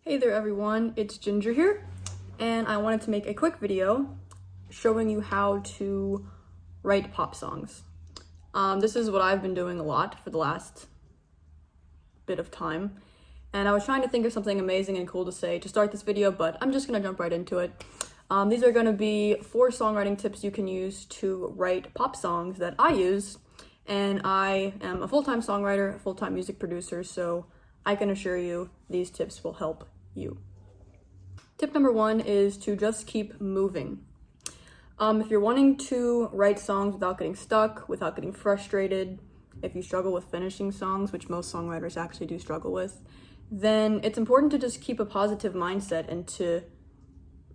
Hey there everyone, it's Ginger here, and I wanted to make a quick video showing you how to write pop songs. This is what I've been doing a lot for the last bit of time, and I was trying to think of something amazing and cool to say to start this video, but I'm just gonna jump right into it. These are gonna be 4 songwriting tips you can use to write pop songs that I use, and I am a full-time songwriter, a full-time music producer, so I can assure you these tips will help you. Tip number 1 is to just keep moving. If you're wanting to write songs without getting stuck, without getting frustrated, if you struggle with finishing songs, which most songwriters actually do struggle with, then it's important to just keep a positive mindset and to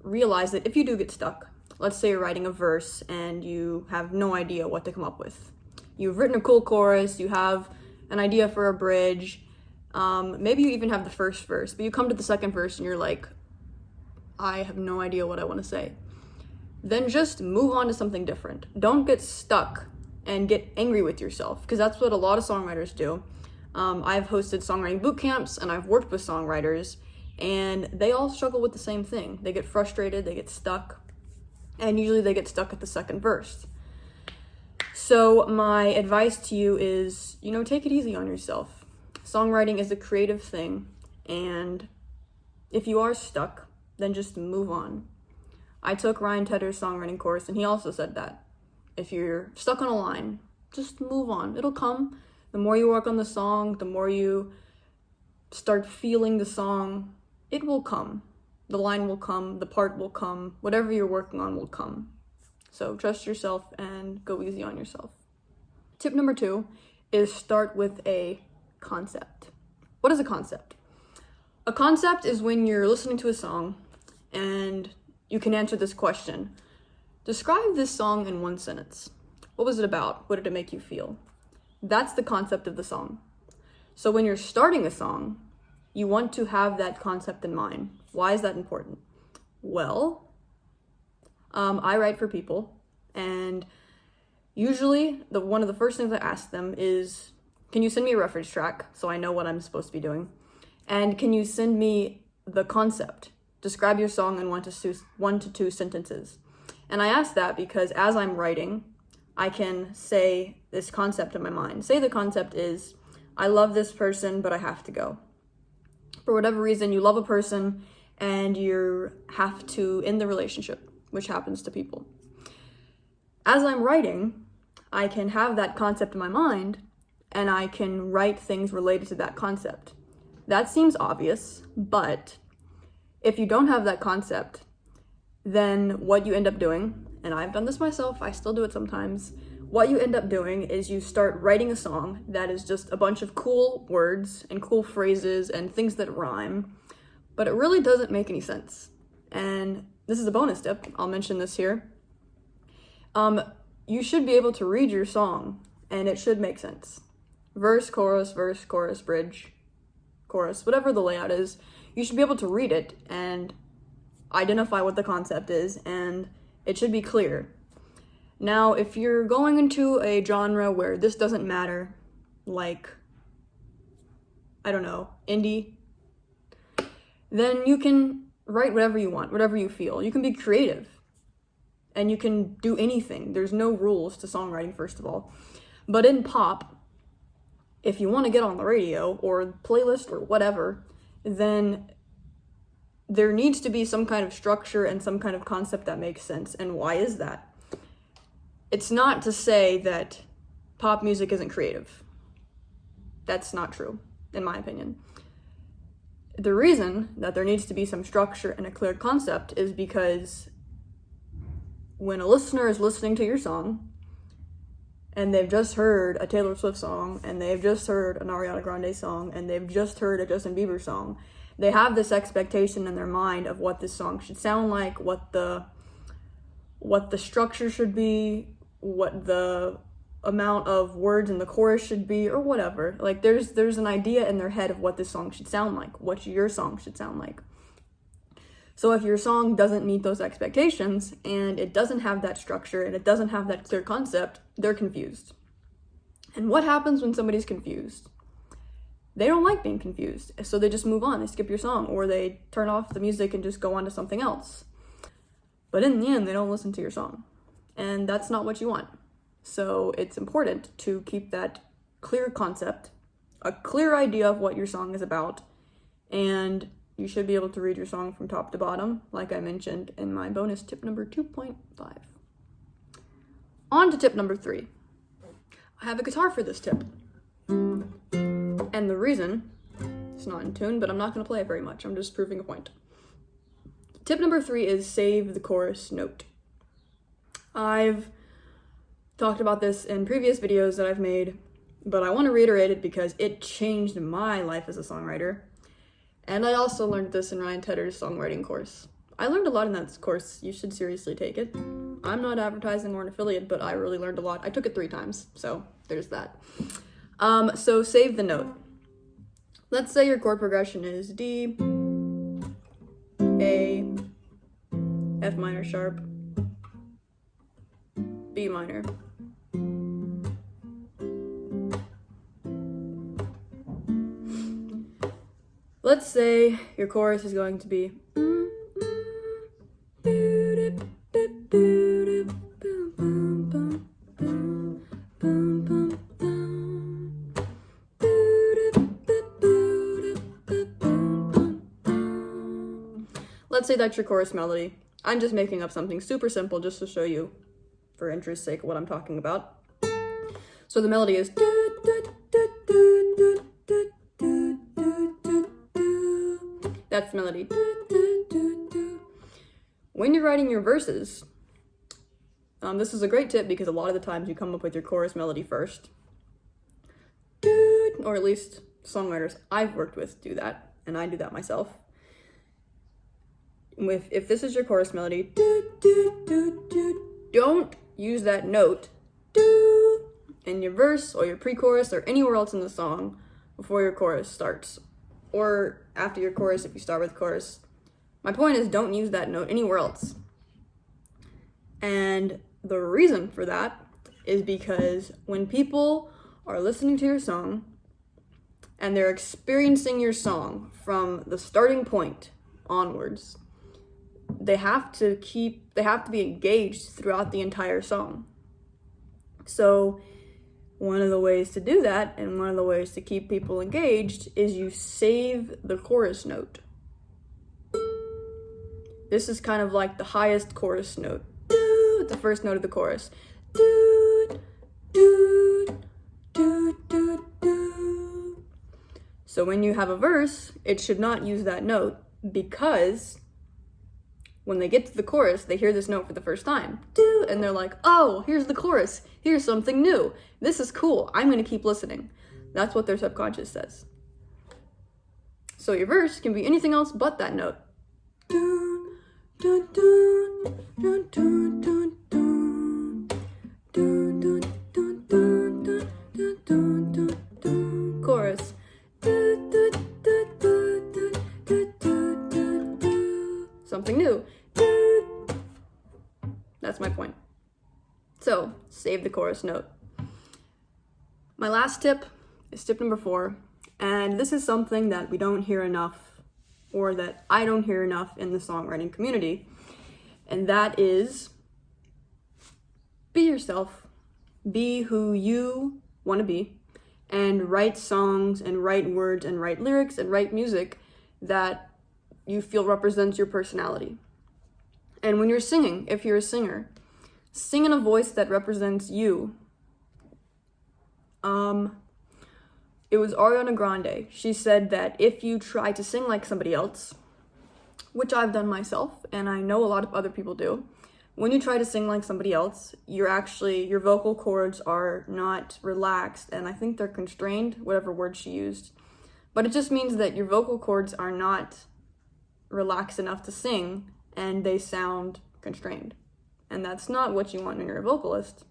realize that if you do get stuck, let's say you're writing a verse and you have no idea what to come up with. You've written a cool chorus, you have an idea for a bridge, maybe you even have the first verse, but you come to the second verse and you're like, I have no idea what I want to say. Then just move on to something different. Don't get stuck and get angry with yourself, because that's what a lot of songwriters do. I've hosted songwriting boot camps and I've worked with songwriters, and they all struggle with the same thing. They get frustrated, they get stuck, and usually they get stuck at the second verse. So my advice to you is, take it easy on yourself. Songwriting is a creative thing, and if you are stuck, then just move on. I took Ryan Tedder's songwriting course, and he also said that. If you're stuck on a line, just move on. It'll come. The more you work on the song, the more you start feeling the song, it will come. The line will come, the part will come, whatever you're working on will come. So trust yourself and go easy on yourself. Tip number 2 is start with a concept. What is a concept? A concept is when you're listening to a song and you can answer this question. Describe this song in 1 sentence. What was it about? What did it make you feel? That's the concept of the song. So when you're starting a song, you want to have that concept in mind. Why is that important? Well, I write for people, and usually one of the first things I ask them is, can you send me a reference track so I know what I'm supposed to be doing? And can you send me the concept? Describe your song in 1 to 2 sentences. And I ask that because as I'm writing, I can say this concept in my mind. Say the concept is, I love this person, but I have to go. For whatever reason, you love a person and you have to end the relationship, which happens to people. As I'm writing, I can have that concept in my mind, and I can write things related to that concept. That seems obvious, but if you don't have that concept, then what you end up doing, and I've done this myself, I still do it sometimes, what you end up doing is you start writing a song that is just a bunch of cool words and cool phrases and things that rhyme, but it really doesn't make any sense. And this is a bonus tip, I'll mention this here. You should be able to read your song, and it should make sense. Verse, chorus, bridge, chorus, whatever the layout is, you should be able to read it and identify what the concept is, and it should be clear. Now, if you're going into a genre where this doesn't matter, like, I don't know, indie, then you can write whatever you want, whatever you feel. You can be creative, and you can do anything. There's no rules to songwriting, first of all. But in pop, if you want to get on the radio or playlist or whatever, then there needs to be some kind of structure and some kind of concept that makes sense. And why is that? It's not to say that pop music isn't creative. That's not true, in my opinion. The reason that there needs to be some structure and a clear concept is because when a listener is listening to your song, and they've just heard a Taylor Swift song, and they've just heard an Ariana Grande song, and they've just heard a Justin Bieber song, they have this expectation in their mind of what this song should sound like, what the structure should be, what the amount of words in the chorus should be, or whatever. Like, there's an idea in their head of what this song should sound like, what your song should sound like. So if your song doesn't meet those expectations, and it doesn't have that structure, and it doesn't have that clear concept, they're confused. And what happens when somebody's confused? they don't like being confused, so they just move on, they skip your song, or they turn off the music and just go on to something else. But in the end, they don't listen to your song, and that's not what you want. So it's important to keep that clear concept, a clear idea of what your song is about, and you should be able to read your song from top to bottom, like I mentioned in my bonus tip number 2.5. On to tip number 3. I have a guitar for this tip. And the reason, it's not in tune, but I'm not going to play it very much. I'm just proving a point. Tip number 3 is save the chorus note. I've talked about this in previous videos that I've made, but I want to reiterate it because it changed my life as a songwriter. And I also learned this in Ryan Tedder's songwriting course. I learned a lot in that course. You should seriously take it. I'm not advertising or an affiliate, but I really learned a lot. I took it 3 times, so there's that. So save the note. Let's say your chord progression is D, A, F minor sharp, B minor. Let's say your chorus is going to be let's say that's your chorus melody. I'm just making up something super simple just to show you, for interest's sake, what I'm talking about. So the melody is that's the melody. When you're writing your verses, this is a great tip because a lot of the times you come up with your chorus melody first. Or at least songwriters I've worked with do that, and I do that myself. If this is your chorus melody, don't use that note in your verse or your pre-chorus or anywhere else in the song before your chorus starts. Or after your chorus if you start with chorus. My point is, don't use that note anywhere else. And the reason for that is because when people are listening to your song and they're experiencing your song from the starting point onwards, they have to be engaged throughout the entire song. So one of the ways to do that, and one of the ways to keep people engaged, is you save the chorus note. This is kind of like the highest chorus note. It's the first note of the chorus. So when you have a verse, it should not use that note, because when they get to the chorus, they hear this note for the first time. And they're like, oh, here's the chorus. Here's something new. This is cool. I'm going to keep listening. That's what their subconscious says. So your verse can be anything else but that note. Chorus. Something new. That's my point. So, save the chorus note. My last tip is tip number 4, and this is something that we don't hear enough, or that I don't hear enough in the songwriting community, and that is be yourself, be who you want to be, and write songs and write words and write lyrics and write music that you feel represents your personality. And when you're singing, if you're a singer, sing in a voice that represents you. It was Ariana Grande. She said that if you try to sing like somebody else, which I've done myself, and I know a lot of other people do, when you try to sing like somebody else, your vocal cords are not relaxed, and I think they're constrained, whatever word she used. But it just means that your vocal cords are not relaxed enough to sing, and they sound constrained. And that's not what you want when you're a vocalist.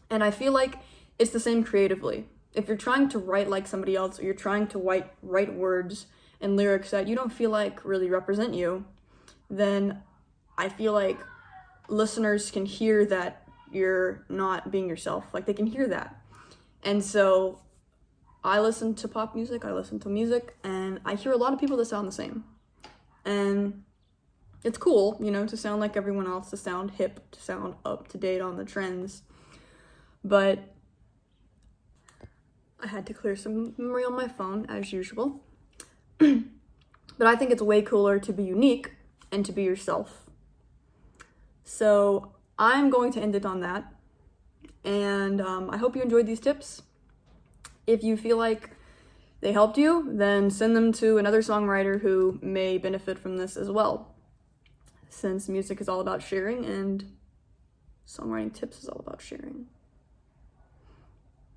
And I feel like it's the same creatively. If you're trying to write like somebody else, or you're trying to write words and lyrics that you don't feel like really represent you, then I feel like listeners can hear that you're not being yourself. Like, they can hear that. And so I listen to pop music, I listen to music, and I hear a lot of people that sound the same. And it's cool, you know, to sound like everyone else, to sound hip, to sound up to date on the trends. But I had to clear some memory on my phone, as usual. But I think it's way cooler to be unique and to be yourself. So I'm going to end it on that. And I hope you enjoyed these tips. If you feel like they helped you, then send them to another songwriter who may benefit from this as well. Since music is all about sharing and songwriting tips is all about sharing.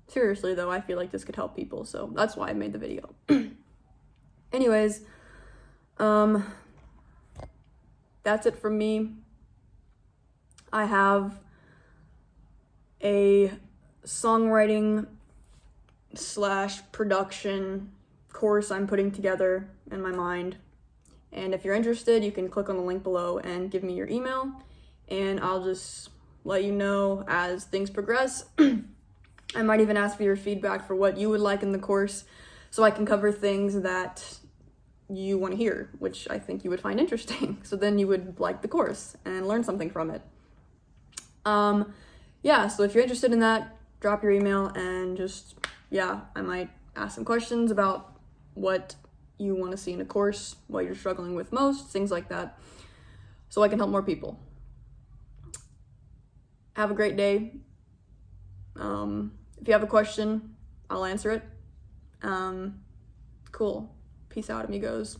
Seriously though, I feel like this could help people, so that's why I made the video. Anyways, that's it from me. I have a songwriting / production course I'm putting together in my mind. And if you're interested, you can click on the link below and give me your email, and I'll just let you know as things progress. I might even ask for your feedback for what you would like in the course, so I can cover things that you want to hear, which I think you would find interesting. So then you would like the course and learn something from it. Yeah, so if you're interested in that, drop your email and just, yeah, I might ask some questions about what you want to see in a course, what you're struggling with most, things like that, so I can help more people. Have a great day. If you have a question, I'll answer it. Cool. Peace out, amigos.